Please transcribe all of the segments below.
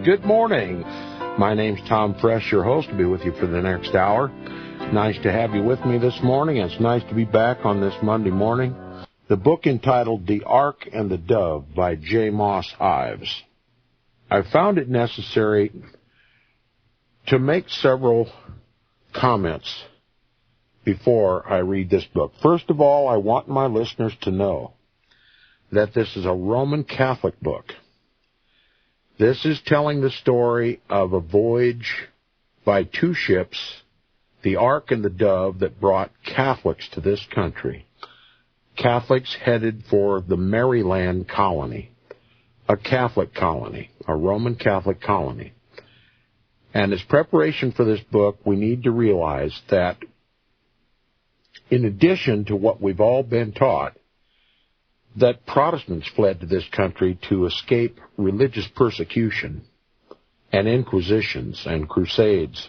Good morning. My name's Tom Fresh, your host, to be with you for the next hour. Nice to have you with me this morning. It's nice to be back on this Monday morning. The book entitled The Ark and the Dove by J. Moss Ives. I found it necessary to make several comments before I read this book. First of all, I want my listeners to know that this is a Roman Catholic book. This is telling the story of a voyage by two ships, the Ark and the Dove, that brought Catholics to this country. Catholics headed for the Maryland colony, a Catholic colony, a Roman Catholic colony. And as preparation for this book, we need to realize that in addition to what we've all been taught, that Protestants fled to this country to escape religious persecution and inquisitions and crusades,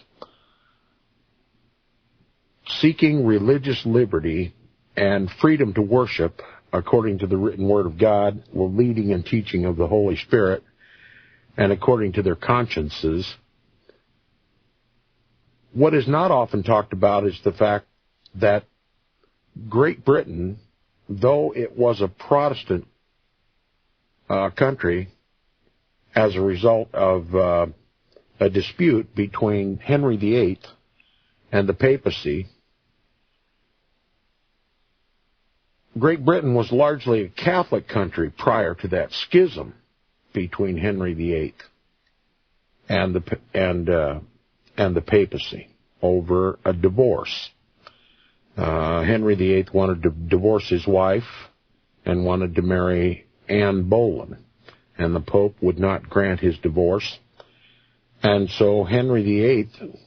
seeking religious liberty and freedom to worship according to the written word of God, the leading and teaching of the Holy Spirit, and according to their consciences. What is not often talked about is the fact that Great Britain, though it was a Protestant country as a result of a dispute between Henry VIII and the papacy, Great Britain was largely a Catholic country prior to that schism between Henry VIII and the papacy over a divorce. Henry VIII wanted to divorce his wife and wanted to marry Anne Boleyn, and the Pope would not grant his divorce. And so Henry VIII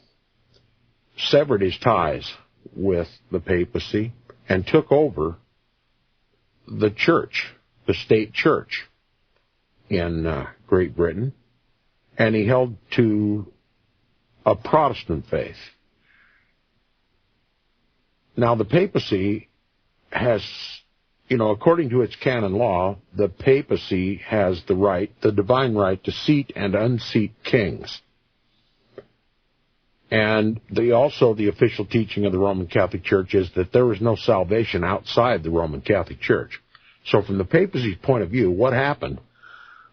severed his ties with the papacy and took over the church, the state church in Great Britain, and he held to a Protestant faith. Now, the papacy has, according to its canon law, the papacy has the right, the divine right, to seat and unseat kings. And also the official teaching of the Roman Catholic Church is that there is no salvation outside the Roman Catholic Church. So from the papacy's point of view, what happened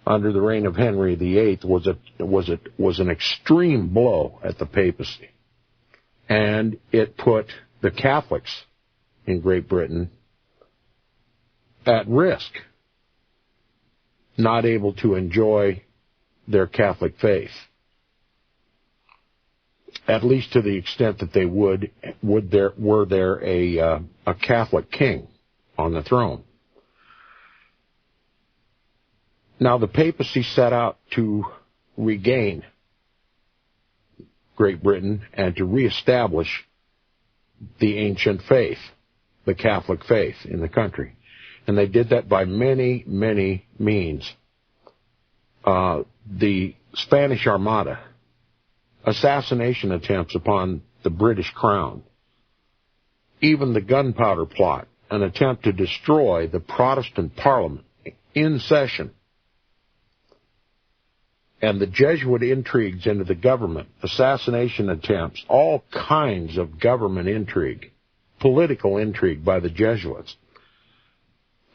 under the reign of Henry VIII was an extreme blow at the papacy. And it put the Catholics in Great Britain at risk, not able to enjoy their Catholic faith, at least to the extent that they were there a Catholic king on the throne. Now, the papacy set out to regain Great Britain and to reestablish the ancient faith, the Catholic faith in the country. And they did that by many, many means. The Spanish Armada, assassination attempts upon the British crown, even the gunpowder plot, an attempt to destroy the Protestant Parliament in session, and the Jesuit intrigues into the government, assassination attempts, all kinds of government intrigue, political intrigue by the Jesuits,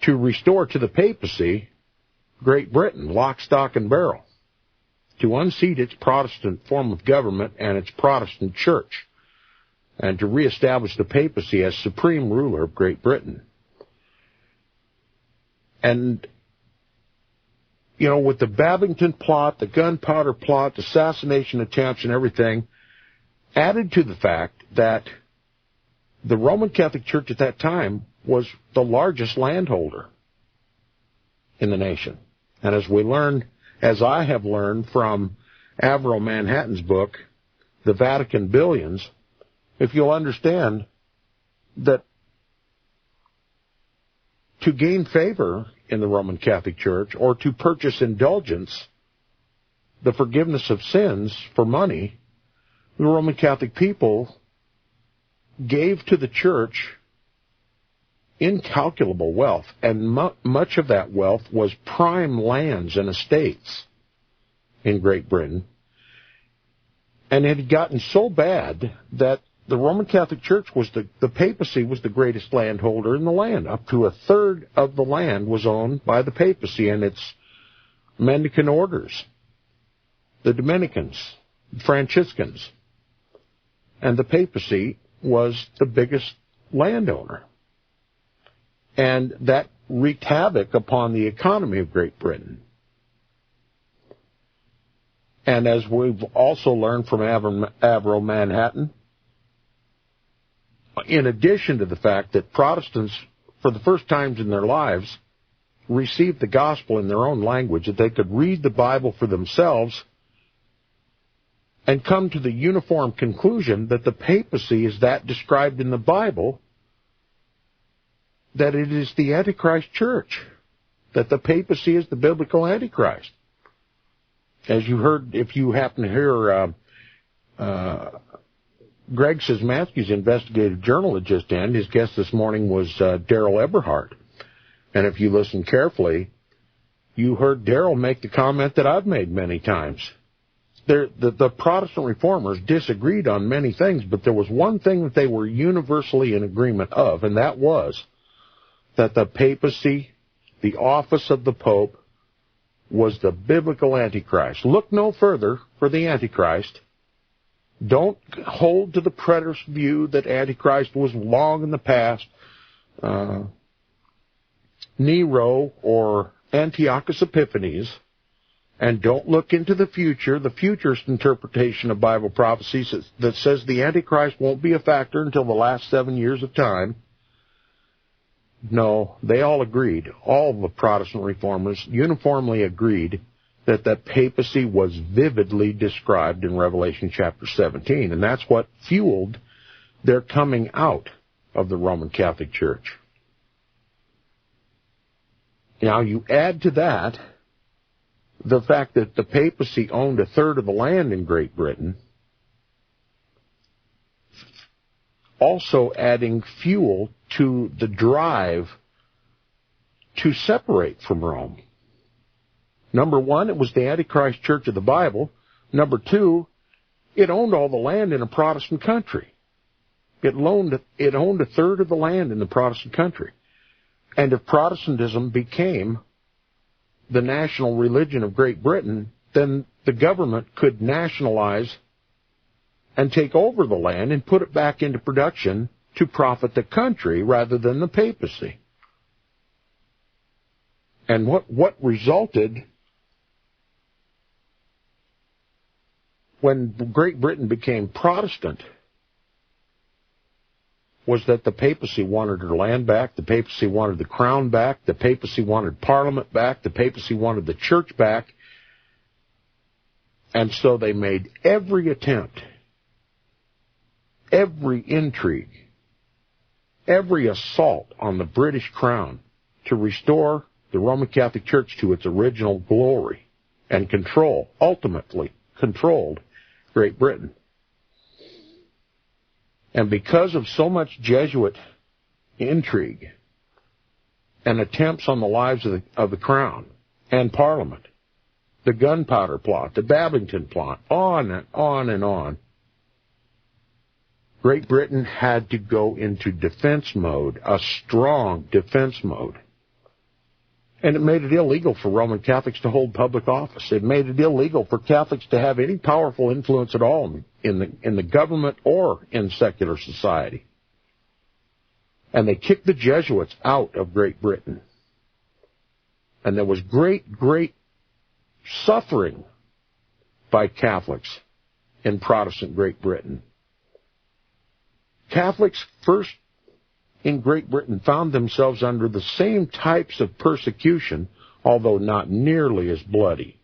to restore to the papacy Great Britain, lock, stock, and barrel, to unseat its Protestant form of government and its Protestant church, and to reestablish the papacy as supreme ruler of Great Britain. And with the Babington plot, the gunpowder plot, the assassination attempts and everything, added to the fact that the Roman Catholic Church at that time was the largest landholder in the nation. And as I have learned from Averell Manhattan's book, The Vatican Billions, if you'll understand that to gain favor in the Roman Catholic Church, or to purchase indulgence, the forgiveness of sins for money, the Roman Catholic people gave to the church incalculable wealth, and much of that wealth was prime lands and estates in Great Britain. And it had gotten so bad that the Roman Catholic Church the papacy was the greatest landholder in the land. Up to a third of the land was owned by the papacy and its mendicant orders, the Dominicans, the Franciscans. And the papacy was the biggest landowner. And that wreaked havoc upon the economy of Great Britain. And as we've also learned from Avro Manhattan, in addition to the fact that Protestants, for the first times in their lives, received the gospel in their own language, that they could read the Bible for themselves and come to the uniform conclusion that the papacy is that described in the Bible, that it is the Antichrist church, that the papacy is the biblical Antichrist. As you heard, if you happen to hear Greg Szymanski's investigative journal that just ended, his guest this morning was Daryl Eberhard. And if you listen carefully, you heard Daryl make the comment that I've made many times. The Protestant reformers disagreed on many things, but there was one thing that they were universally in agreement of, and that was that the papacy, the office of the Pope, was the biblical Antichrist. Look no further for the Antichrist. Don't hold to the preterist view that Antichrist was long in the past, Nero or Antiochus Epiphanes, and don't look into the future, the futurist interpretation of Bible prophecies that says the Antichrist won't be a factor until the last 7 years of time. No, they all agreed, all the Protestant reformers uniformly agreed that the papacy was vividly described in Revelation chapter 17, and that's what fueled their coming out of the Roman Catholic Church. Now, you add to that the fact that the papacy owned a third of the land in Great Britain, also adding fuel to the drive to separate from Rome. Number one, it was the Antichrist Church of the Bible. Number two, it owned all the land in a Protestant country. It owned a third of the land in the Protestant country. And if Protestantism became the national religion of Great Britain, then the government could nationalize and take over the land and put it back into production to profit the country rather than the papacy. And what resulted when Great Britain became Protestant was that the papacy wanted her land back, the papacy wanted the crown back, the papacy wanted Parliament back, the papacy wanted the church back, and so they made every attempt, every intrigue, every assault on the British crown to restore the Roman Catholic Church to its original glory and control, ultimately controlled Great Britain. And because of so much Jesuit intrigue and attempts on the lives of the crown and Parliament, the gunpowder plot, the Babington plot, on and on and on, Great Britain had to go into defense mode, a strong defense mode. And it made it illegal for Roman Catholics to hold public office. It made it illegal for Catholics to have any powerful influence at all in the government or in secular society. And they kicked the Jesuits out of Great Britain. And there was great suffering by Catholics in Protestant Great Britain. Catholics first in Great Britain found themselves under the same types of persecution, although not nearly as bloody,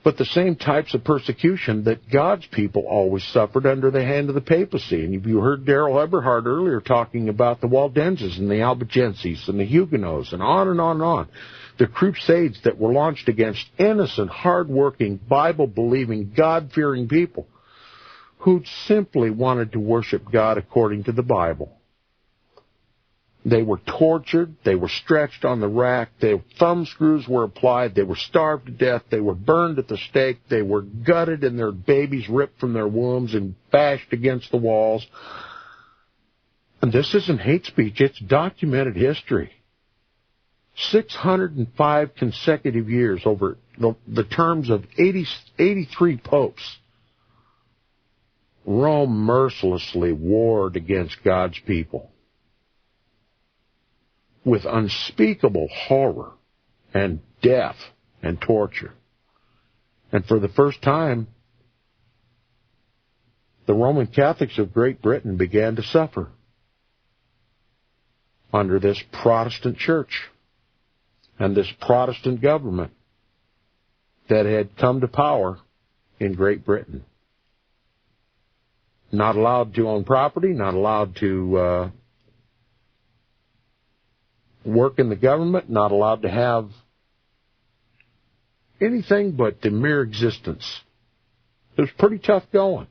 but the same types of persecution that God's people always suffered under the hand of the papacy. And you heard Daryl Eberhard earlier talking about the Waldenses and the Albigenses and the Huguenots and on and on and on. The crusades that were launched against innocent, hard-working, Bible-believing, God-fearing people who simply wanted to worship God according to the Bible. They were tortured. They were stretched on the rack. Their thumb screws were applied. They were starved to death. They were burned at the stake. They were gutted and their babies ripped from their wombs and bashed against the walls. And this isn't hate speech. It's documented history. 605 consecutive years over the terms of 83 popes. Rome mercilessly warred against God's people with unspeakable horror and death and torture. And for the first time, the Roman Catholics of Great Britain began to suffer under this Protestant church and this Protestant government that had come to power in Great Britain. Not allowed to own property, not allowed to work in the government, not allowed to have anything but the mere existence. It was pretty tough going.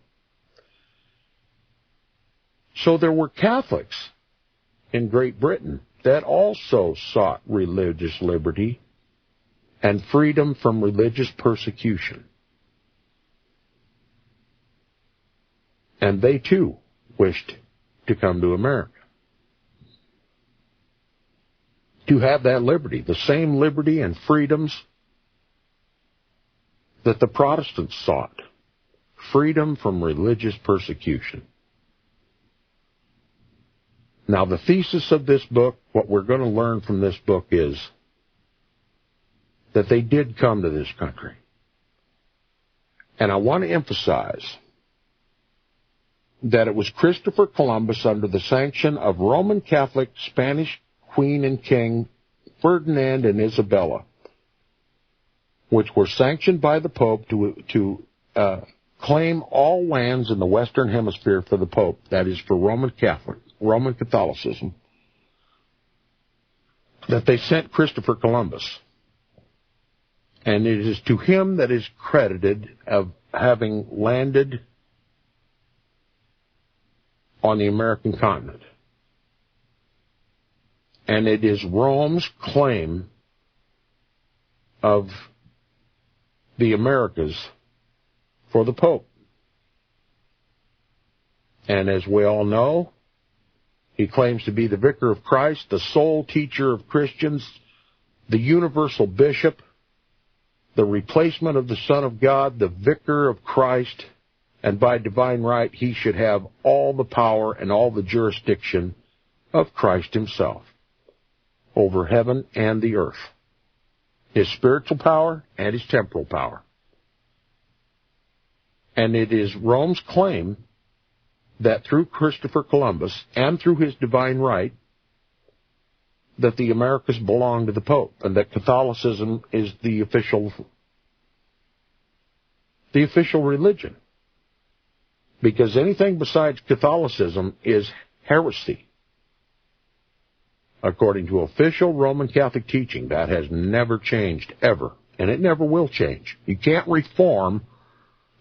So there were Catholics in Great Britain that also sought religious liberty and freedom from religious persecution. And they too wished to come to America. To have that liberty, the same liberty and freedoms that the Protestants sought. Freedom from religious persecution. Now, the thesis of this book, what we're going to learn from this book is that they did come to this country. And I want to emphasize that it was Christopher Columbus under the sanction of Roman Catholic Spanish Queen and King Ferdinand and Isabella, which were sanctioned by the Pope to claim all lands in the Western Hemisphere for the Pope, that is for Roman Catholicism, that they sent Christopher Columbus. And it is to him that is credited of having landed on the American continent. And it is Rome's claim of the Americas for the Pope. And as we all know, he claims to be the vicar of Christ, the sole teacher of Christians, the universal bishop, the replacement of the Son of God, the vicar of Christ, and by divine right he should have all the power and all the jurisdiction of Christ himself over heaven and the earth, his spiritual power and his temporal power. And it is Rome's claim that through Christopher Columbus and through his divine right, that the Americas belong to the Pope and that Catholicism is the official religion. Because anything besides Catholicism is heresy. According to official Roman Catholic teaching, that has never changed, ever. And it never will change. You can't reform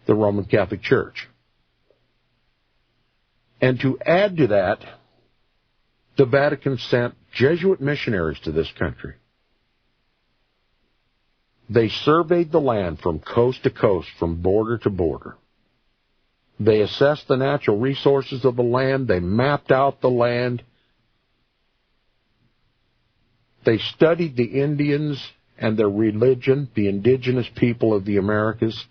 the Roman Catholic Church. And to add to that, the Vatican sent Jesuit missionaries to this country. They surveyed the land from coast to coast, from border to border. They assessed the natural resources of the land. They mapped out the land. They studied the Indians and their religion, the indigenous people of the Americas.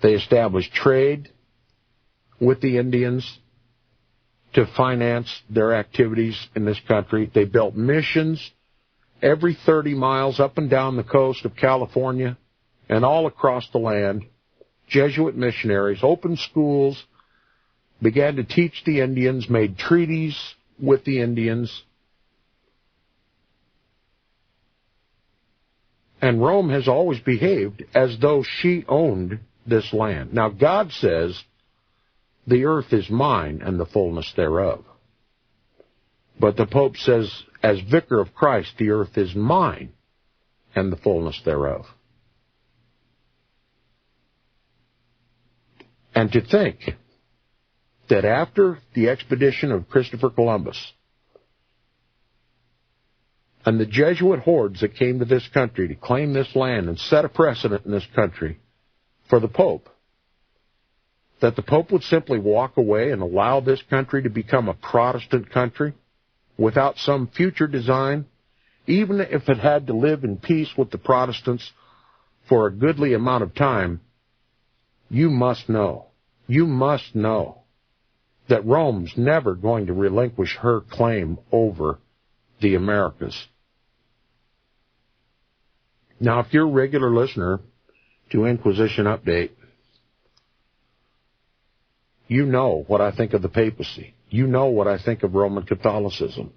They established trade with the Indians to finance their activities in this country. They built missions every 30 miles up and down the coast of California and all across the land. Jesuit missionaries opened schools, began to teach the Indians, made treaties with the Indians. And Rome has always behaved as though she owned this land. Now, God says, the earth is mine and the fullness thereof. But the Pope says, as vicar of Christ, the earth is mine and the fullness thereof. And to think that after the expedition of Christopher Columbus, and the Jesuit hordes that came to this country to claim this land and set a precedent in this country for the Pope, that the Pope would simply walk away and allow this country to become a Protestant country without some future design, even if it had to live in peace with the Protestants for a goodly amount of time, you must know that Rome's never going to relinquish her claim over the Americas. Now, if you're a regular listener to Inquisition Update, you know what I think of the papacy. You know what I think of Roman Catholicism.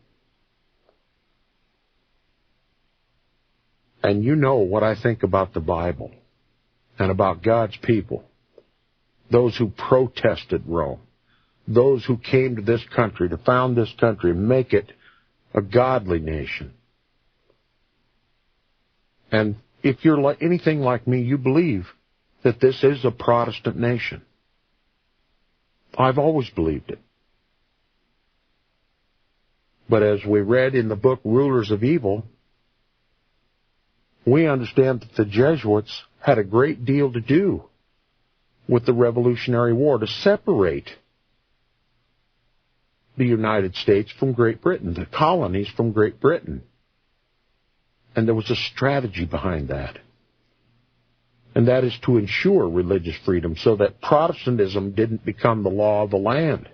And you know what I think about the Bible and about God's people, those who protested Rome, those who came to this country to found this country and make it a godly nation. And if you're like anything like me, you believe that this is a Protestant nation. I've always believed it. But as we read in the book Rulers of Evil, we understand that the Jesuits had a great deal to do with the Revolutionary War to separate the United States from Great Britain, the colonies from Great Britain. And there was a strategy behind that. And that is to ensure religious freedom so that Protestantism didn't become the law of the land.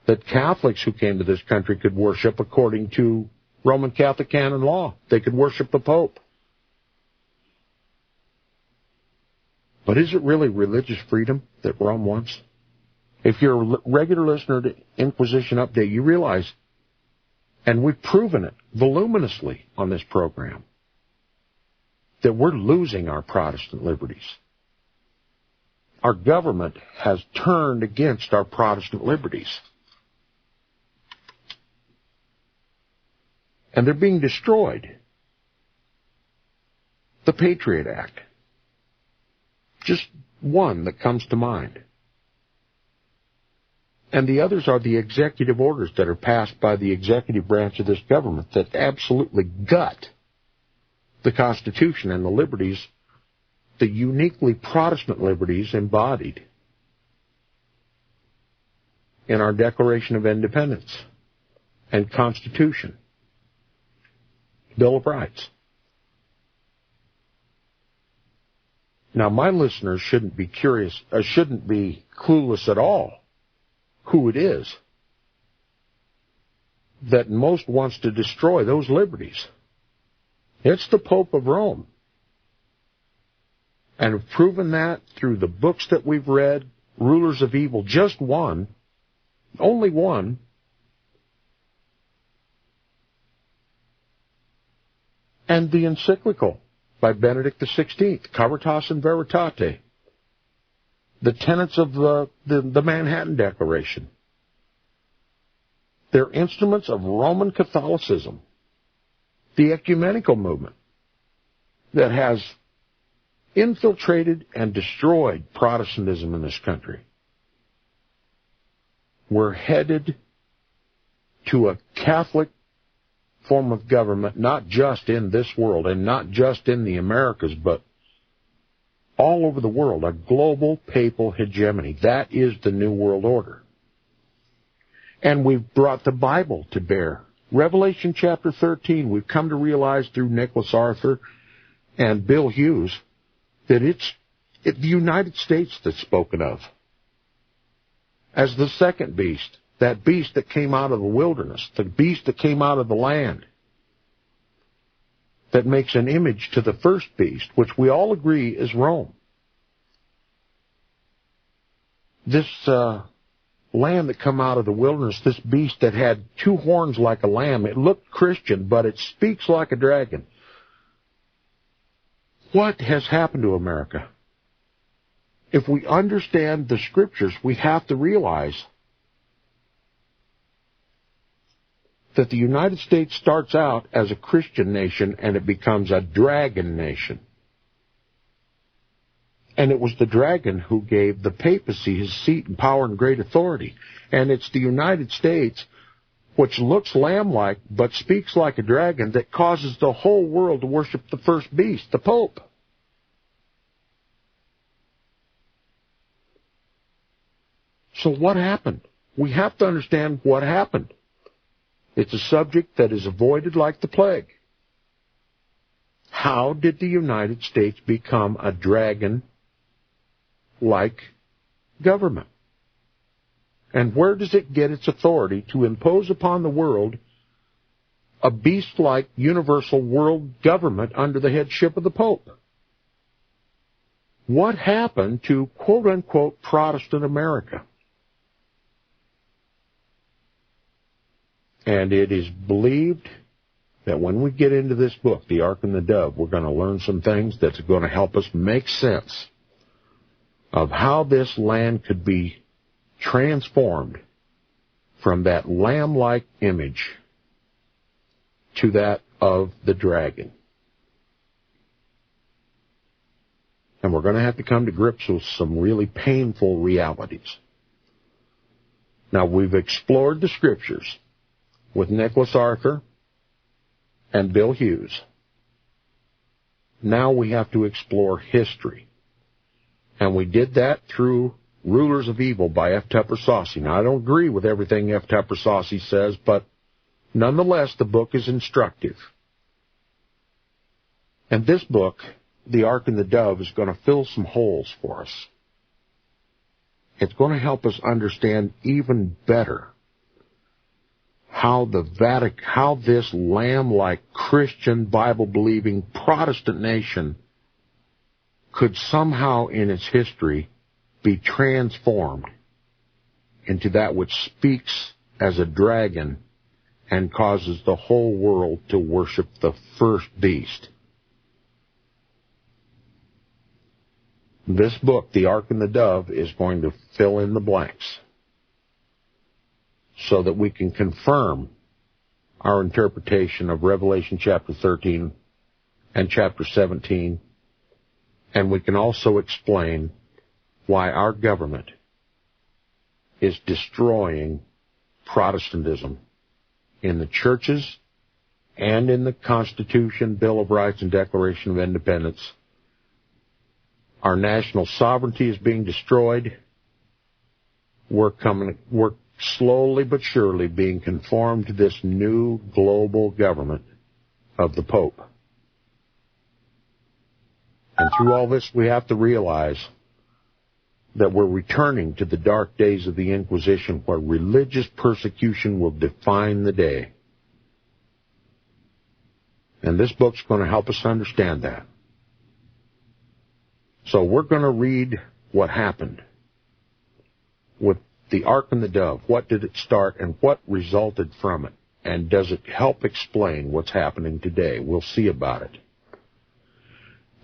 That Catholics who came to this country could worship according to Roman Catholic canon law. They could worship the Pope. But is it really religious freedom that Rome wants? If you're a regular listener to Inquisition Update, you realize, and we've proven it voluminously on this program, that we're losing our Protestant liberties. Our government has turned against our Protestant liberties. And they're being destroyed. The Patriot Act. Just one that comes to mind. And the others are the executive orders that are passed by the executive branch of this government that absolutely gut the Constitution and the liberties, the uniquely Protestant liberties embodied in our Declaration of Independence and Constitution, Bill of Rights. Now, my listeners shouldn't be clueless at all who it is that most wants to destroy those liberties. It's the Pope of Rome. And have proven that through the books that we've read, Rulers of Evil, just one, only one, and the encyclical by Benedict XVI, Caritas in Veritate, the tenets of the Manhattan Declaration. They're instruments of Roman Catholicism, the ecumenical movement that has infiltrated and destroyed Protestantism in this country. We're headed to a Catholic form of government, not just in this world and not just in the Americas, but all over the world, a global papal hegemony. That is the New World Order. And we've brought the Bible to bear. Revelation chapter 13, we've come to realize through Nicholas Arthur and Bill Hughes that it's the United States that's spoken of as the second beast, that beast that came out of the wilderness, the beast that came out of the land, that makes an image to the first beast, which we all agree is Rome. This lamb that come out of the wilderness, this beast that had two horns like a lamb, it looked Christian, but it speaks like a dragon. What has happened to America? If we understand the Scriptures, we have to realize that the United States starts out as a Christian nation and it becomes a dragon nation. And it was the dragon who gave the papacy his seat and power and great authority. And it's the United States, which looks lamb-like but speaks like a dragon, that causes the whole world to worship the first beast, the Pope. So what happened? We have to understand what happened. It's a subject that is avoided like the plague. How did the United States become a dragon-like government? And where does it get its authority to impose upon the world a beast-like universal world government under the headship of the Pope? What happened to quote-unquote Protestant America? And it is believed that when we get into this book, The Ark and the Dove, we're going to learn some things that's going to help us make sense of how this land could be transformed from that lamb-like image to that of the dragon. And we're going to have to come to grips with some really painful realities. Now, we've explored the Scriptures with Nicholas Arthur and Bill Hughes. Now we have to explore history. And we did that through Rulers of Evil by F. Tupper Saucy. Now, I don't agree with everything F. Tupper Saucy says, but nonetheless, the book is instructive. And this book, The Ark and the Dove, is going to fill some holes for us. It's going to help us understand even better how this lamb-like Christian, Bible-believing Protestant nation could somehow in its history be transformed into that which speaks as a dragon and causes the whole world to worship the first beast. This book, The Ark and the Dove, is going to fill in the blanks so that we can confirm our interpretation of Revelation chapter 13 and chapter 17, and we can also explain why our government is destroying Protestantism in the churches and in the Constitution, Bill of Rights, and Declaration of Independence. Our national sovereignty is being destroyed. We're slowly but surely being conformed to this new global government of the Pope. And through all this, we have to realize that we're returning to the dark days of the Inquisition, where religious persecution will define the day. And this book's going to help us understand that. So we're going to read what happened with the Ark and the Dove. What did it start and what resulted from it? And does it help explain what's happening today? We'll see about it.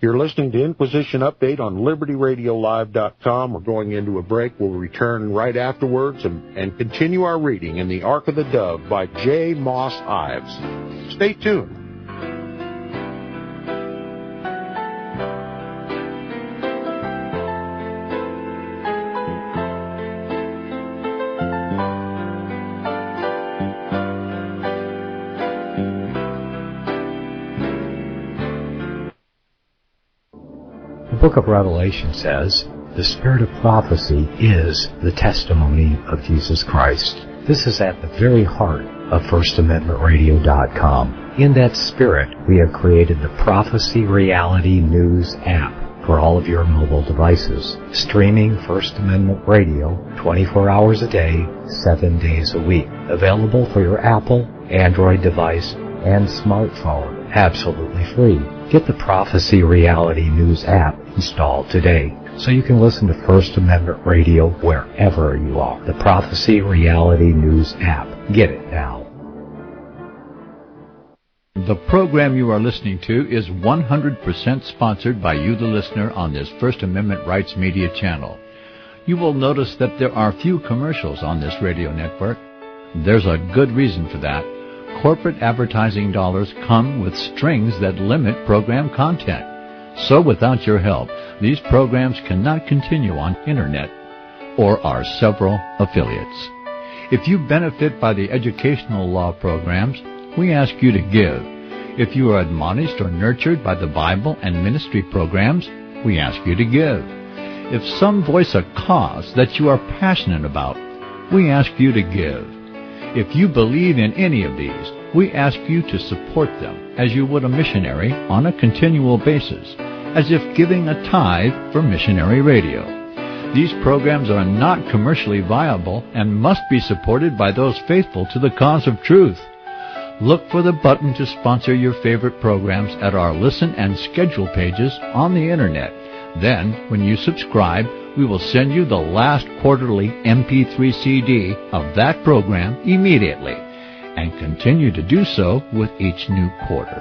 You're listening to Inquisition Update on LibertyRadioLive.com. We're going into a break. We'll return right afterwards and continue our reading in The Ark of the Dove by J. Moss Ives. Stay tuned. The book of Revelation says, the spirit of prophecy is the testimony of Jesus Christ. This is at the very heart of FirstAmendmentRadio.com. In that spirit, we have created the Prophecy Reality News app for all of your mobile devices, streaming First Amendment Radio 24 hours a day, 7 days a week. Available for your Apple, Android device, and smartphone, absolutely free. Get the Prophecy Reality News app installed today so you can listen to First Amendment Radio wherever you are. The Prophecy Reality News app. Get it now. The program you are listening to is 100% sponsored by you, the listener, on this First Amendment Rights Media channel. You will notice that there are few commercials on this radio network. There's a good reason for that. Corporate advertising dollars come with strings that limit program content. So without your help, these programs cannot continue on Internet or our several affiliates. If you benefit by the educational law programs, we ask you to give. If you are admonished or nurtured by the Bible and ministry programs, we ask you to give. If some voice a cause that you are passionate about, we ask you to give. If you believe in any of these, we ask you to support them as you would a missionary on a continual basis, as if giving a tithe for missionary radio. These programs are not commercially viable and must be supported by those faithful to the cause of truth. Look for the button to sponsor your favorite programs at our listen and schedule pages on the Internet. Then, when you subscribe, we will send you the last quarterly MP3 CD of that program immediately, and continue to do so with each new quarter.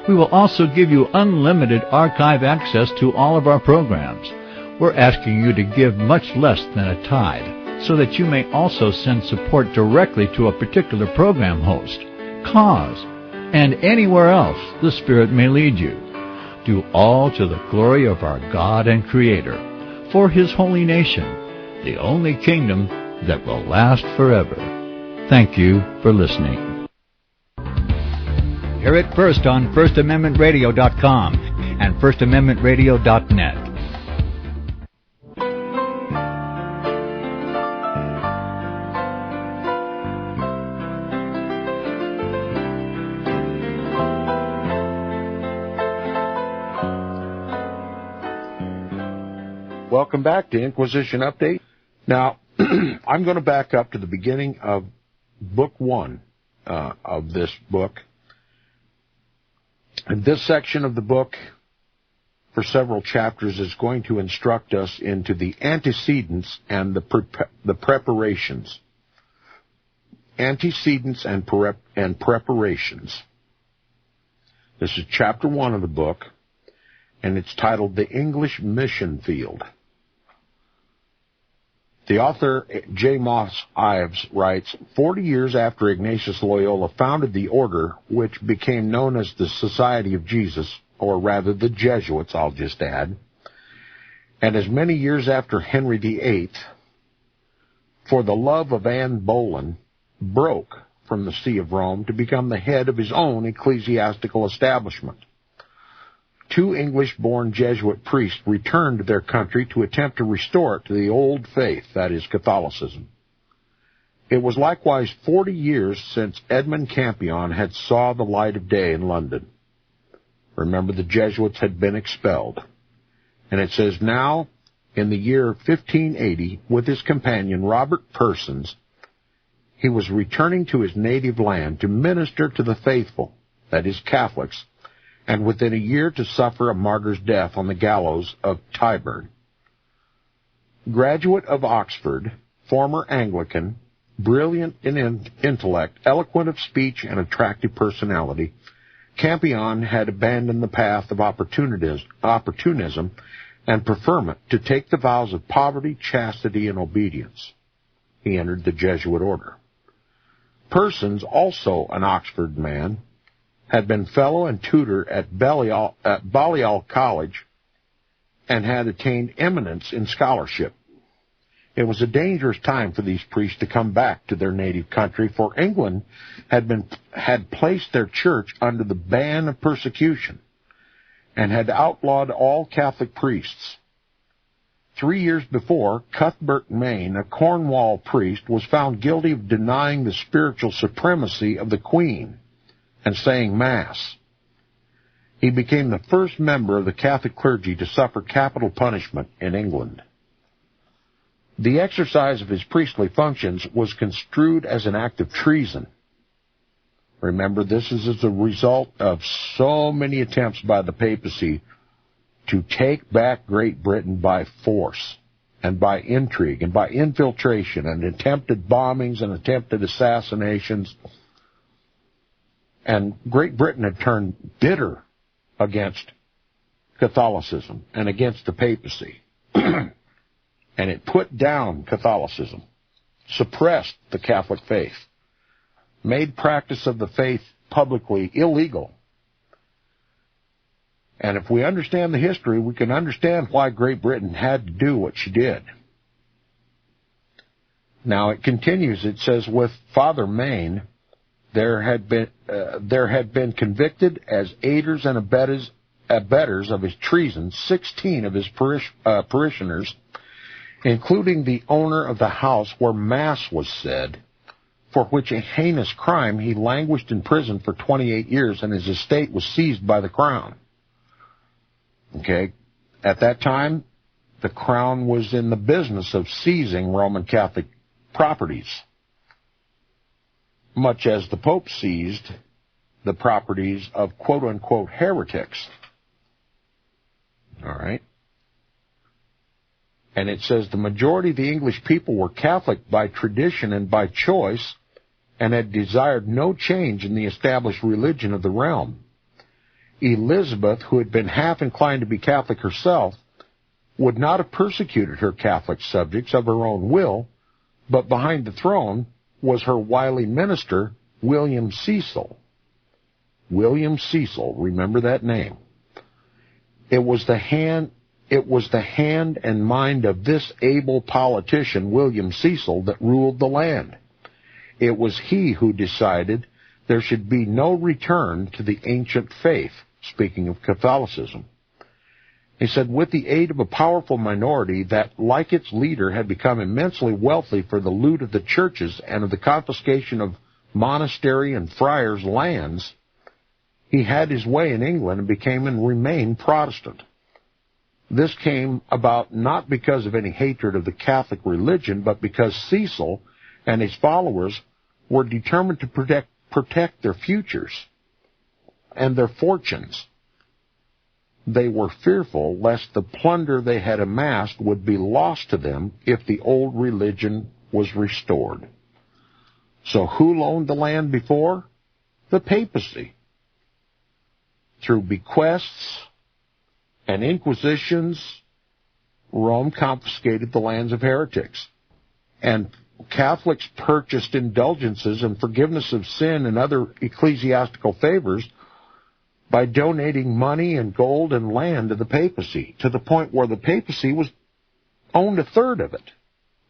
We will also give you unlimited archive access to all of our programs. We're asking you to give much less than a tithe, so that you may also send support directly to a particular program host, cause, and anywhere else the Spirit may lead you. Do all to the glory of our God and Creator, for His holy nation, the only kingdom that will last forever. Thank you for listening. Hear it first on FirstAmendmentRadio.com and FirstAmendmentRadio.net. Welcome back to Inquisition Update. Now, I'm going to back up to the beginning of Book 1 of this book. And this section of the book, for several chapters, is going to instruct us into the antecedents and the preparations. Antecedents and preparations. This is Chapter 1 of the book, and it's titled The English Mission Field. The author, J. Moss Ives, writes, 40 years after Ignatius Loyola founded the order, which became known as the Society of Jesus, or rather the Jesuits, I'll just add, and as many years after Henry VIII, for the love of Anne Boleyn, broke from the See of Rome to become the head of his own ecclesiastical establishment. 2 English-born Jesuit priests returned to their country to attempt to restore it to the old faith, that is, Catholicism. It was likewise 40 years since Edmund Campion had saw the light of day in London. Remember, the Jesuits had been expelled. And it says, now, in the year 1580, with his companion Robert Persons, he was returning to his native land to minister to the faithful, that is, Catholics, and within a year to suffer a martyr's death on the gallows of Tyburn. Graduate of Oxford, former Anglican, brilliant in intellect, eloquent of speech, and attractive personality, Campion had abandoned the path of opportunism and preferment to take the vows of poverty, chastity, and obedience. He entered the Jesuit order. Persons, also an Oxford man, had been fellow and tutor at Balliol College and had attained eminence in scholarship. It was a dangerous time for these priests to come back to their native country, for England had placed their church under the ban of persecution and had outlawed all Catholic priests. 3 years before, Cuthbert Maine, a Cornwall priest, was found guilty of denying the spiritual supremacy of the Queen and saying Mass. He became the first member of the Catholic clergy to suffer capital punishment in England. The exercise of his priestly functions was construed as an act of treason. Remember, this is as a result of so many attempts by the papacy to take back Great Britain by force and by intrigue and by infiltration and attempted bombings and attempted assassinations. And Great Britain had turned bitter against Catholicism and against the papacy. And it put down Catholicism, suppressed the Catholic faith, made practice of the faith publicly illegal. And if we understand the history, we can understand why Great Britain had to do what she did. Now it continues. It says, with Father Maine, there had been convicted as aiders and abettors of his treason 16 of his parishioners, including the owner of the house where Mass was said, for which a heinous crime he languished in prison for 28 years, and his estate was seized by the Crown. Okay, at that time, the Crown was in the business of seizing Roman Catholic properties, much as the Pope seized the properties of quote-unquote heretics. All right? And it says the majority of the English people were Catholic by tradition and by choice, and had desired no change in the established religion of the realm. Elizabeth, who had been half inclined to be Catholic herself, would not have persecuted her Catholic subjects of her own will, but behind the throne was her wily minister, William Cecil. William Cecil, remember that name. It was the hand and mind of this able politician, William Cecil, that ruled the land. It was he who decided there should be no return to the ancient faith, speaking of Catholicism. He said, with the aid of a powerful minority that, like its leader, had become immensely wealthy for the loot of the churches and of the confiscation of monastery and friars' lands, he had his way in England and became and remained Protestant. This came about not because of any hatred of the Catholic religion, but because Cecil and his followers were determined to protect their futures and their fortunes. They were fearful lest the plunder they had amassed would be lost to them if the old religion was restored. So who loaned the land before? The papacy. Through bequests and inquisitions, Rome confiscated the lands of heretics. And Catholics purchased indulgences and forgiveness of sin and other ecclesiastical favors by donating money and gold and land to the papacy, to the point where the papacy owned a third of it,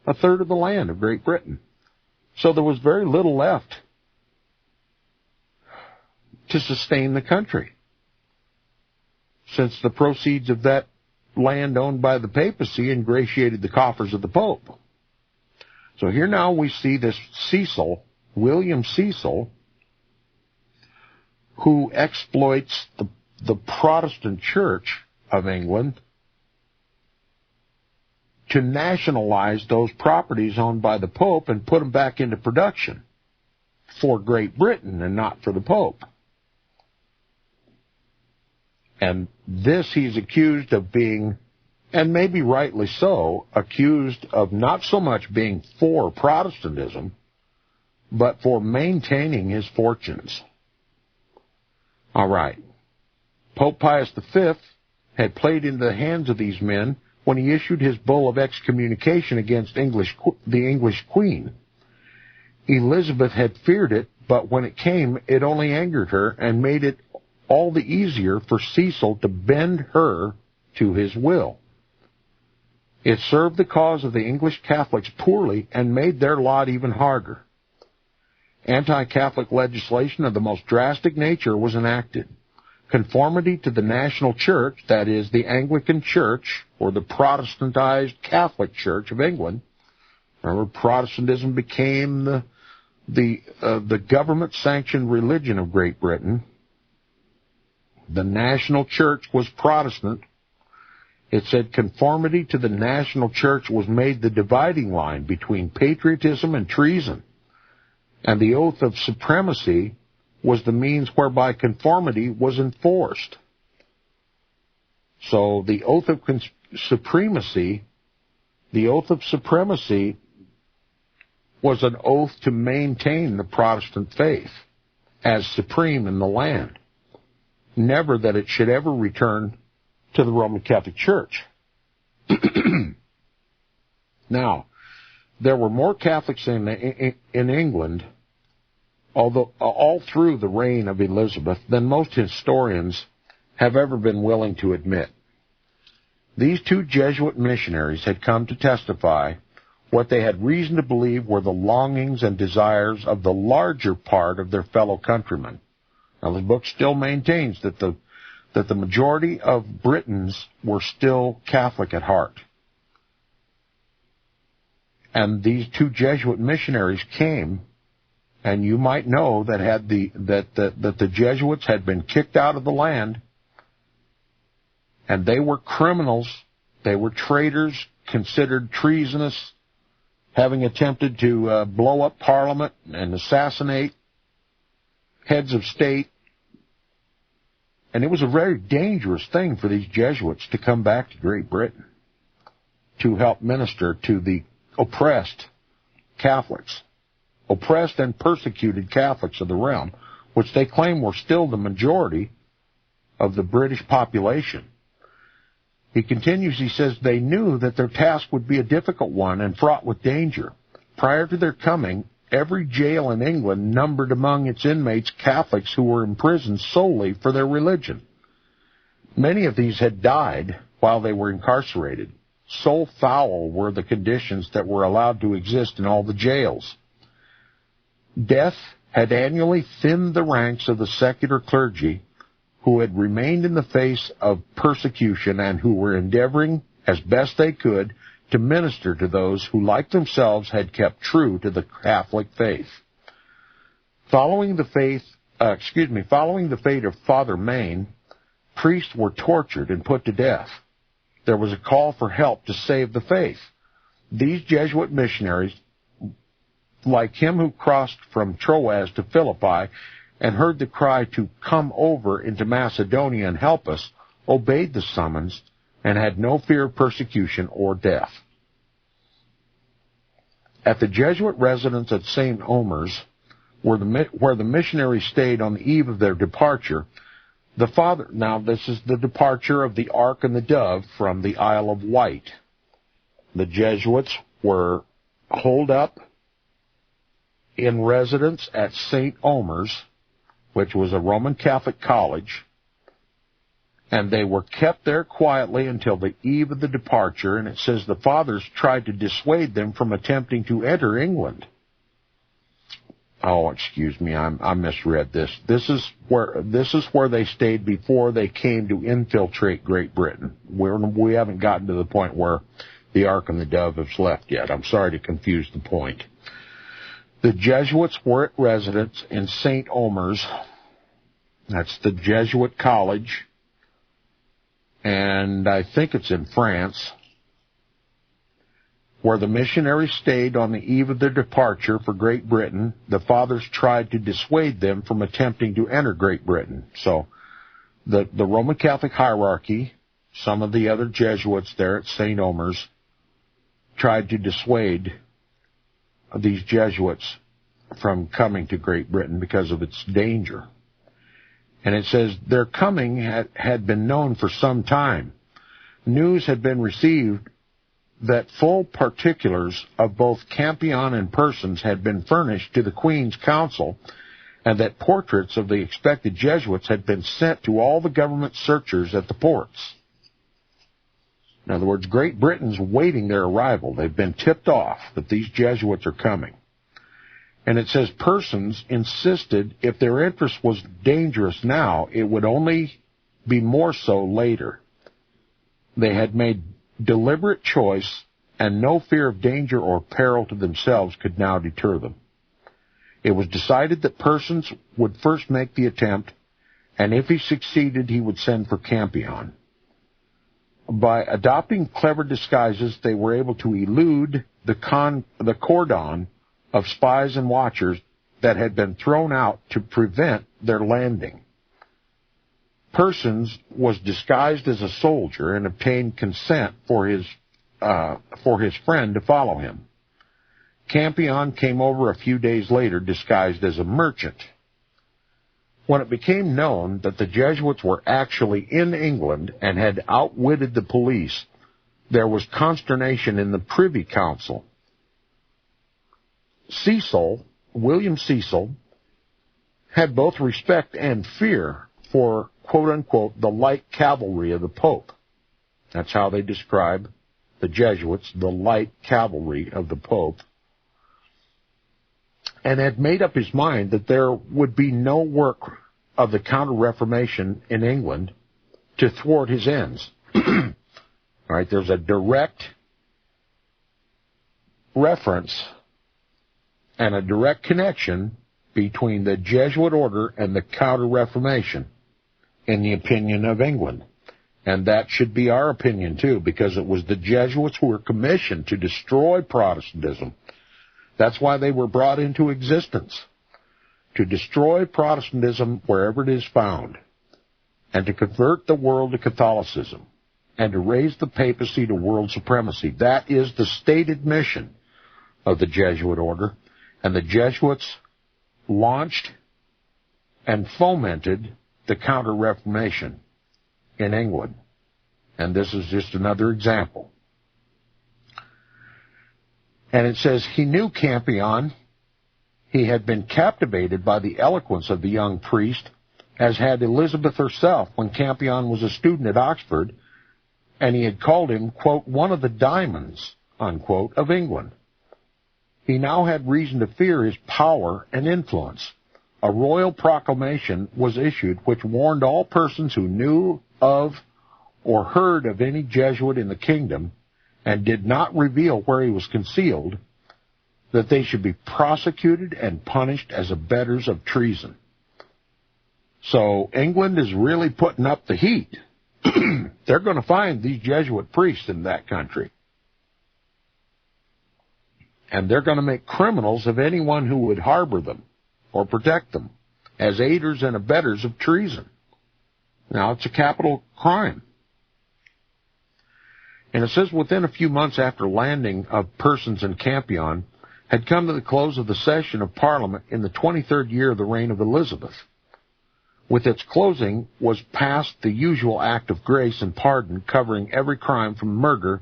a third of the land of Great Britain. So there was very little left to sustain the country, since the proceeds of that land owned by the papacy ingratiated the coffers of the Pope. So here now we see this Cecil, William Cecil, who exploits the Protestant Church of England to nationalize those properties owned by the Pope and put them back into production for Great Britain and not for the Pope. And this he's accused of being, and maybe rightly so, accused of not so much being for Protestantism, but for maintaining his fortunes. All right. Pope Pius V had played into the hands of these men when he issued his bull of excommunication against the English Queen. Elizabeth had feared it, but when it came, it only angered her and made it all the easier for Cecil to bend her to his will. It served the cause of the English Catholics poorly and made their lot even harder. Anti-Catholic legislation of the most drastic nature was enacted. Conformity to the national church, that is, the Anglican Church, or the Protestantized Catholic Church of England. Remember, Protestantism became the government-sanctioned religion of Great Britain. The national church was Protestant. It said conformity to the national church was made the dividing line between patriotism and treason. And the oath of supremacy was the means whereby conformity was enforced. So the oath of supremacy was an oath to maintain the Protestant faith as supreme in the land. Never that it should ever return to the Roman Catholic Church. Now, there were more Catholics in England, although all through the reign of Elizabeth, than most historians have ever been willing to admit. These two Jesuit missionaries had come to testify what they had reason to believe were the longings and desires of the larger part of their fellow countrymen. Now, the book still maintains that the majority of Britons were still Catholic at heart. And these two Jesuit missionaries came, and you might know that the Jesuits had been kicked out of the land, and they were criminals. They were traitors, considered treasonous, having attempted to blow up Parliament and assassinate heads of state. And it was a very dangerous thing for these Jesuits to come back to Great Britain to help minister to the oppressed Catholics, oppressed and persecuted Catholics of the realm, which they claim were still the majority of the British population. He continues, he says, they knew that their task would be a difficult one and fraught with danger. Prior to their coming, every jail in England numbered among its inmates Catholics who were imprisoned solely for their religion. Many of these had died while they were incarcerated. So foul were the conditions that were allowed to exist in all the jails. Death had annually thinned the ranks of the secular clergy, who had remained in the face of persecution and who were endeavoring, as best they could, to minister to those who, like themselves, had kept true to the Catholic faith. Following the fate of Father Maine, priests were tortured and put to death. There was a call for help to save the faith. These Jesuit missionaries, like him who crossed from Troas to Philippi and heard the cry to come over into Macedonia and help us, obeyed the summons and had no fear of persecution or death. At the Jesuit residence at St. Omer's, where the missionaries stayed on the eve of their departure, now this is the departure of the Ark and the Dove from the Isle of Wight. The Jesuits were holed up in residence at St. Omer's, which was a Roman Catholic college, and they were kept there quietly until the eve of the departure, and it says the fathers tried to dissuade them from attempting to enter England. Oh, excuse me, I misread this. This is where they stayed before they came to infiltrate Great Britain. We haven't gotten to the point where the Ark and the Dove have left yet. I'm sorry to confuse the point. The Jesuits were at residence in St. Omer's. That's the Jesuit college, and I think it's in France, where the missionaries stayed on the eve of their departure for Great Britain. The fathers tried to dissuade them from attempting to enter Great Britain. So the Roman Catholic hierarchy, some of the other Jesuits there at St. Omer's, tried to dissuade these Jesuits from coming to Great Britain because of its danger. And it says their coming had been known for some time. News had been received that full particulars of both Campion and persons had been furnished to the Queen's Council, and that portraits of the expected Jesuits had been sent to all the government searchers at the ports. In other words, Great Britain's waiting their arrival. They've been tipped off that these Jesuits are coming. And it says persons insisted if their interest was dangerous now, it would only be more so later. They had made deliberate choice, and no fear of danger or peril to themselves could now deter them. It was decided that persons would first make the attempt, and if he succeeded, he would send for Campion. By adopting clever disguises, they were able to elude the cordon of spies and watchers that had been thrown out to prevent their landing. Persons was disguised as a soldier and obtained consent for his friend to follow him. Campion came over a few days later disguised as a merchant. When it became known that the Jesuits were actually in England and had outwitted the police, there was consternation in the Privy Council. William Cecil, had both respect and fear for, quote-unquote, the light cavalry of the Pope. That's how they describe the Jesuits, the light cavalry of the Pope, and had made up his mind that there would be no work of the Counter-Reformation in England to thwart his ends. All right, there's a direct reference and a direct connection between the Jesuit order and the Counter-Reformation in the opinion of England. And that should be our opinion, too, because it was the Jesuits who were commissioned to destroy Protestantism. That's why they were brought into existence, to destroy Protestantism wherever it is found, and to convert the world to Catholicism, and to raise the papacy to world supremacy. That is the stated mission of the Jesuit order, and the Jesuits launched and fomented the Counter-Reformation in England. And this is just another example. And it says, he knew Campion. He had been captivated by the eloquence of the young priest, as had Elizabeth herself when Campion was a student at Oxford, and he had called him, quote, one of the diamonds, unquote, of England. He now had reason to fear his power and influence. A royal proclamation was issued which warned all persons who knew of or heard of any Jesuit in the kingdom and did not reveal where he was concealed, that they should be prosecuted and punished as abettors of treason. So England is really putting up the heat. They're going to find these Jesuit priests in that country. And they're going to make criminals of anyone who would harbor them or protect them as aiders and abettors of treason. Now, it's a capital crime. And it says within a few months after landing of persons in Campion had come to the close of the session of Parliament in the 23rd year of the reign of Elizabeth. With its closing was passed the usual act of grace and pardon covering every crime from murder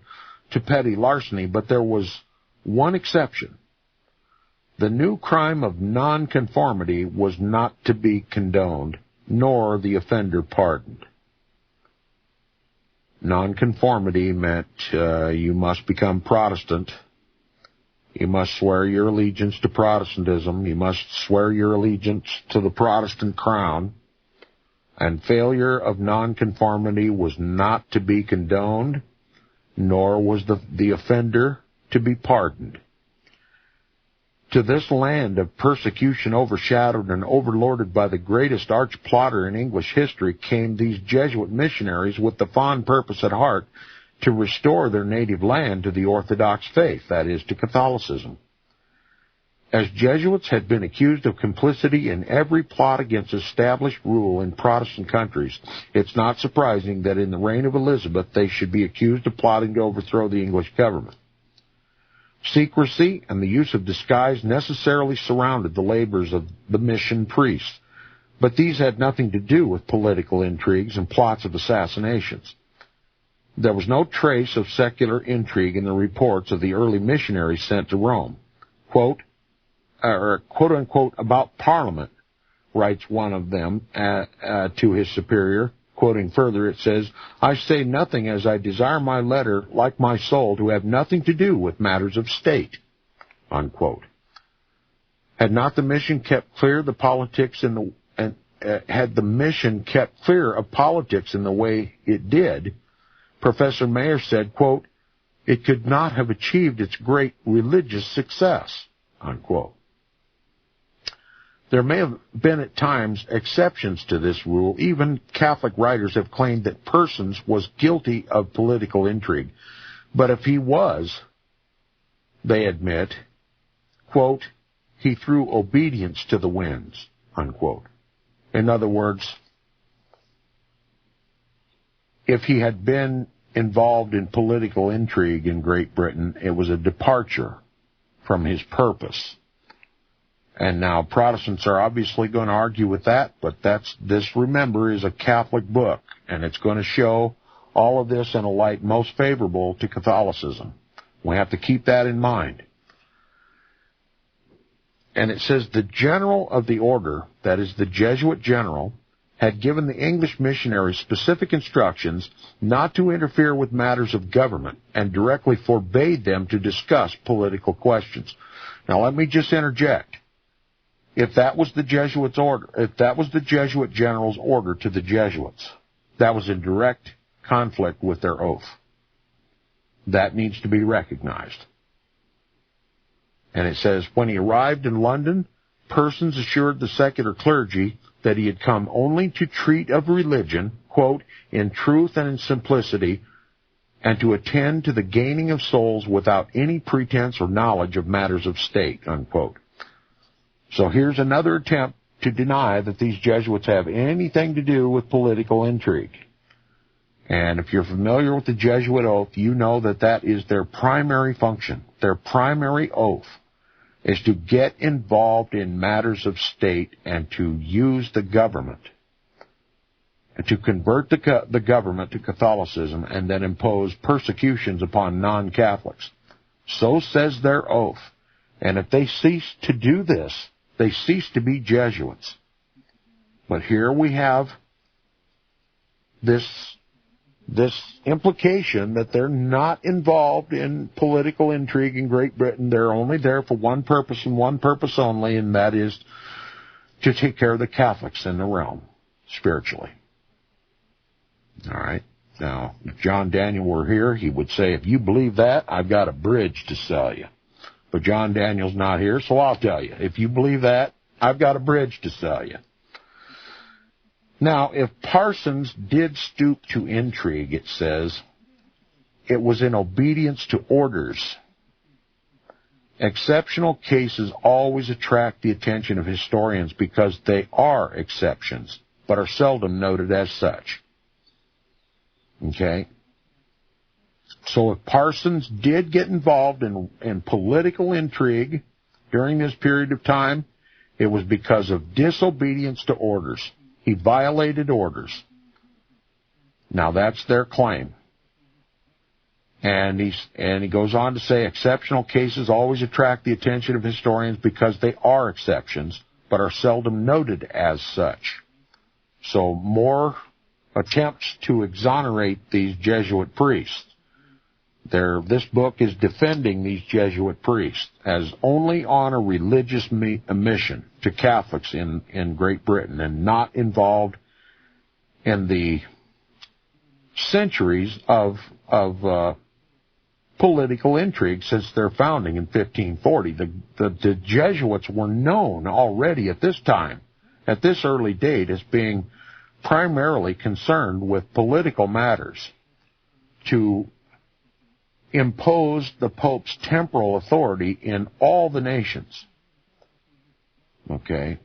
to petty larceny, but there was one exception. The new crime of nonconformity was not to be condoned, nor the offender pardoned. Nonconformity meant you must become Protestant. You must swear your allegiance to Protestantism. You must swear your allegiance to the Protestant crown. And failure of nonconformity was not to be condoned, nor was the offender to be pardoned. To this land of persecution overshadowed and overlorded by the greatest arch-plotter in English history came these Jesuit missionaries with the fond purpose at heart to restore their native land to the Orthodox faith, that is, to Catholicism. As Jesuits had been accused of complicity in every plot against established rule in Protestant countries, it's not surprising that in the reign of Elizabeth they should be accused of plotting to overthrow the English government. Secrecy and the use of disguise necessarily surrounded the labors of the mission priests, but these had nothing to do with political intrigues and plots of assassinations. There was no trace of secular intrigue in the reports of the early missionaries sent to Rome. Quote unquote, about Parliament, writes one of them to his superior. Quoting further, it says, I say nothing as I desire my letter, like my soul, to have nothing to do with matters of state, unquote. Had not the mission kept clear the politics had the mission kept clear of politics in the way it did, Professor Mayer said, quote, it could not have achieved its great religious success, unquote. There may have been at times exceptions to this rule. Even Catholic writers have claimed that Persons was guilty of political intrigue. But if he was, they admit, quote, he threw obedience to the winds, unquote. In other words, if he had been involved in political intrigue in Great Britain, it was a departure from his purpose. And now Protestants are obviously going to argue with that, but this, remember, is a Catholic book, and it's going to show all of this in a light most favorable to Catholicism. We have to keep that in mind. And it says the general of the order, that is the Jesuit general, had given the English missionaries specific instructions not to interfere with matters of government and directly forbade them to discuss political questions. Now, let me just interject. If that was the Jesuits' order, if that was the Jesuit general's order to the Jesuits, that was in direct conflict with their oath. That needs to be recognized. And it says, when he arrived in London, persons assured the secular clergy that he had come only to treat of religion, quote, in truth and in simplicity, and to attend to the gaining of souls without any pretense or knowledge of matters of state, unquote. So here's another attempt to deny that these Jesuits have anything to do with political intrigue. And if you're familiar with the Jesuit oath, you know that that is their primary function. Their primary oath is to get involved in matters of state and to use the government and to convert the government to Catholicism and then impose persecutions upon non-Catholics. So says their oath. And if they cease to do this, they cease to be Jesuits. But here we have this implication that they're not involved in political intrigue in Great Britain. They're only there for one purpose and one purpose only, and that is to take care of the Catholics in the realm, spiritually. All right. Now, if John Daniel were here, he would say, if you believe that, I've got a bridge to sell you. But John Daniel's not here, so I'll tell you. If you believe that, I've got a bridge to sell you. Now, if Parsons did stoop to intrigue, it says, it was in obedience to orders. Exceptional cases always attract the attention of historians because they are exceptions, but are seldom noted as such. Okay? So if Parsons did get involved in political intrigue during this period of time, it was because of disobedience to orders. He violated orders. Now that's their claim. And he goes on to say exceptional cases always attract the attention of historians because they are exceptions, but are seldom noted as such. So more attempts to exonerate these Jesuit priests. This book is defending these Jesuit priests as only on a religious mission to Catholics in Great Britain and not involved in the centuries of political intrigue since their founding in 1540. The Jesuits were known already at this time, at this early date, as being primarily concerned with political matters to impose the Pope's temporal authority in all the nations. Okay?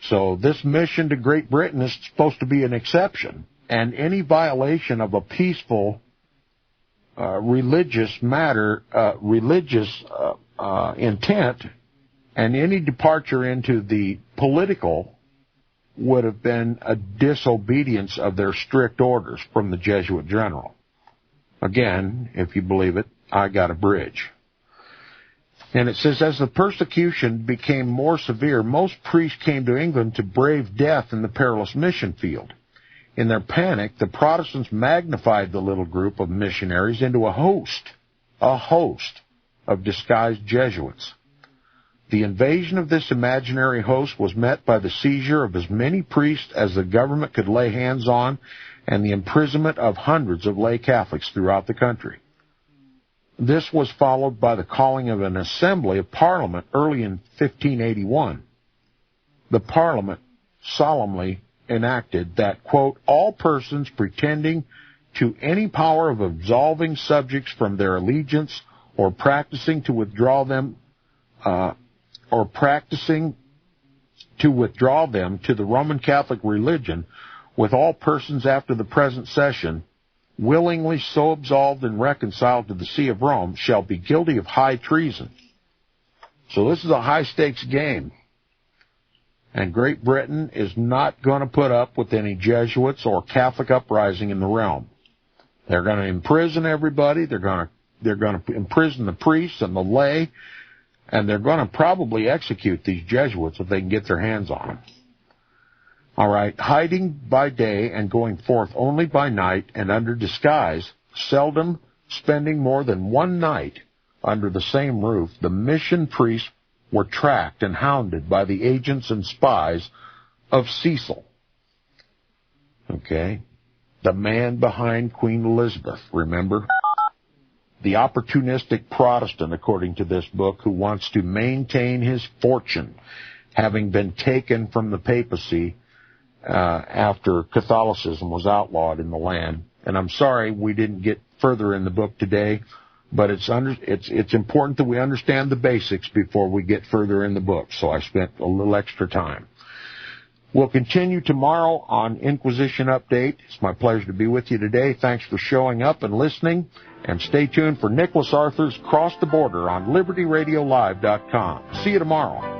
So this mission to Great Britain is supposed to be an exception, and any violation of a peaceful religious intent and any departure into the political would have been a disobedience of their strict orders from the Jesuit general. Again, if you believe it, I got a bridge. And it says, as the persecution became more severe, most priests came to England to brave death in the perilous mission field. In their panic, the Protestants magnified the little group of missionaries into a host of disguised Jesuits. The invasion of this imaginary host was met by the seizure of as many priests as the government could lay hands on and the imprisonment of hundreds of lay Catholics throughout the country. This was followed by the calling of an assembly of Parliament early in 1581. The Parliament solemnly enacted that, quote, all persons pretending to any power of absolving subjects from their allegiance or practicing to withdraw them to the Roman Catholic religion, with all persons after the present session, willingly so absolved and reconciled to the See of Rome, shall be guilty of high treason. So this is a high-stakes game. And Great Britain is not going to put up with any Jesuits or Catholic uprising in the realm. They're going to imprison everybody. They're going to imprison the priests and the lay, and they're going to probably execute these Jesuits if they can get their hands on them. All right, hiding by day and going forth only by night and under disguise, seldom spending more than one night under the same roof, the mission priests were tracked and hounded by the agents and spies of Cecil. Okay? The man behind Queen Elizabeth, remember? The opportunistic Protestant, according to this book, who wants to maintain his fortune, having been taken from the papacy after Catholicism was outlawed in the land. And I'm sorry we didn't get further in the book today, but it's important that we understand the basics before we get further in the book, so I spent a little extra time. We'll continue tomorrow on Inquisition Update. It's my pleasure to be with you today. Thanks for showing up and listening, and stay tuned for Nicholas Arthur's Cross the Border on LibertyRadioLive.com. See you tomorrow.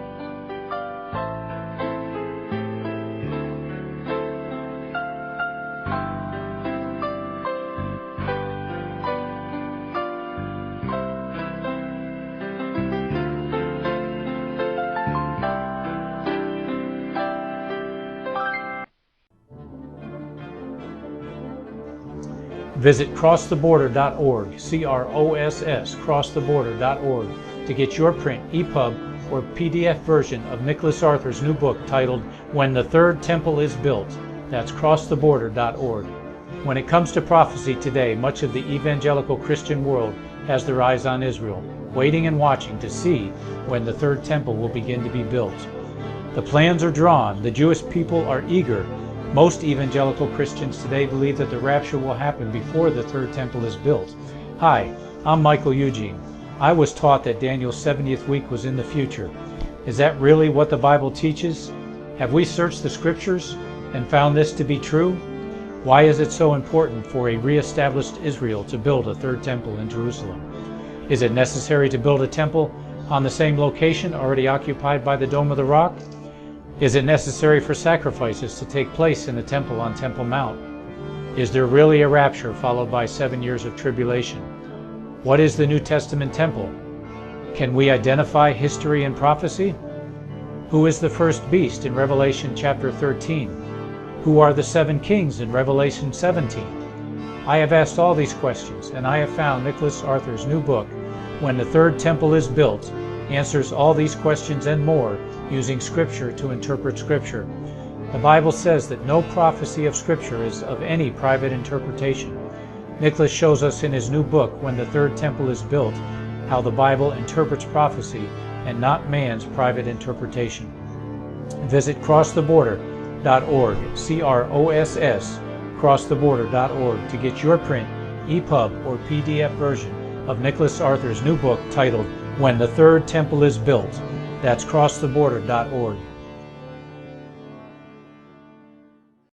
Visit crosstheborder.org, CROSS, crosstheborder.org, to get your print, EPUB, or PDF version of Nicholas Arthur's new book titled When the Third Temple is Built. That's crosstheborder.org. When it comes to prophecy today, much of the evangelical Christian world has their eyes on Israel, waiting and watching to see when the third temple will begin to be built. The plans are drawn, the Jewish people are eager. Most evangelical Christians today believe that the rapture will happen before the third temple is built. Hi, I'm Michael Eugene. I was taught that Daniel's 70th week was in the future. Is that really what the Bible teaches? Have we searched the scriptures and found this to be true? Why is it so important for a re-established Israel to build a third temple in Jerusalem? Is it necessary to build a temple on the same location already occupied by the Dome of the Rock? Is it necessary for sacrifices to take place in the temple on Temple Mount? Is there really a rapture followed by 7 years of tribulation? What is the New Testament temple? Can we identify history and prophecy? Who is the first beast in Revelation chapter 13? Who are the 7 kings in Revelation 17? I have asked all these questions, and I have found Nicholas Arthur's new book, When the Third Temple is Built, answers all these questions and more using Scripture to interpret Scripture. The Bible says that no prophecy of Scripture is of any private interpretation. Nicholas shows us in his new book, When the Third Temple is Built, how the Bible interprets prophecy and not man's private interpretation. Visit crosstheborder.org, CROSS, crosstheborder.org, to get your print, EPUB, or PDF version of Nicholas Arthur's new book titled When the Third Temple is Built. That's crosstheborder.org.